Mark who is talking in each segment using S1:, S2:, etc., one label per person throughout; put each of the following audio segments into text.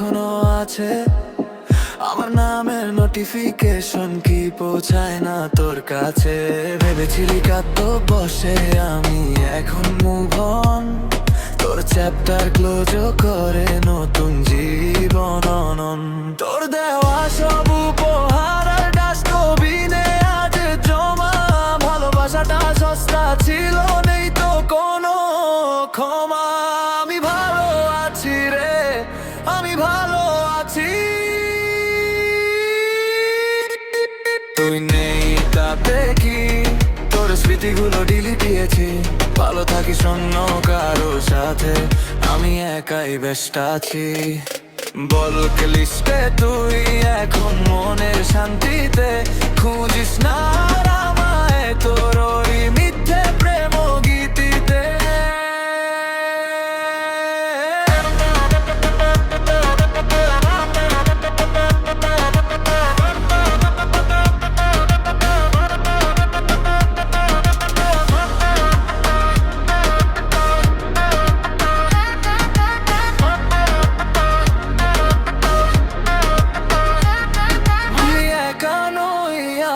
S1: এখনো আছে। আমার নামের নোটিফিকেশন কি পৌঁছায় না তোর কাছে? ভেবেছিলি কাঁদতো বসে আমি, এখন মুভ অন। তোর চ্যাপ্টার ক্লোজ করে নতুন জীবন অনন। তোর দেওয়া সব উপহার আর ডাস্টবিনে আজ জমা। ভালোবাসাটা সস্তা ছিল, নেই তো কোনো ক্ষমা। আমি ভালো আছি রে, আমি ভালো আছি। তুই নেই তাতে কি, তোর স্মৃতিগুলো ডিলিট দিয়েছি। ভালো থাকিস অন্য কারো সাথে, আমি একাই ব্যস্ত আছি। বলক লিস্টে তুই এখন মনের শান্তিতে খুঁজিস না আর আমায় তোর ওই মিথ্যে প্রেম গীতিতে।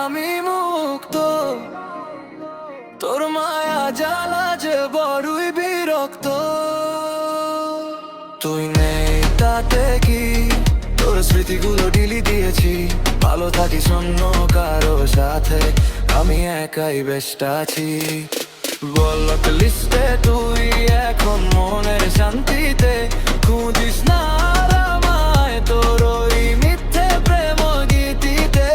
S1: আমি মুক্ত, তোর মায়া জ্বালা যে বড়ই বিরক্ত। তুই নেই তাতে কি, তোর স্মৃতিগুলো ডিলিট দিয়েছি। ভালো থাকিস অন্য কারো সাথে, আমি একাই ব্যস্ত আছি। বলক লিস্টে তুই এখন মনের শান্তিতে খুঁজিস না আর আমায় তোর ওই মিথ্যে প্রেম গীতিতে।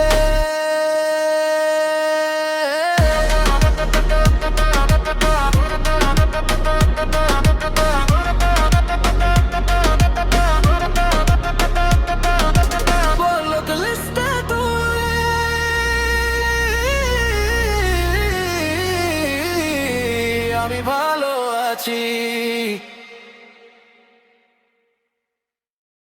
S1: আমি ভালো আছি।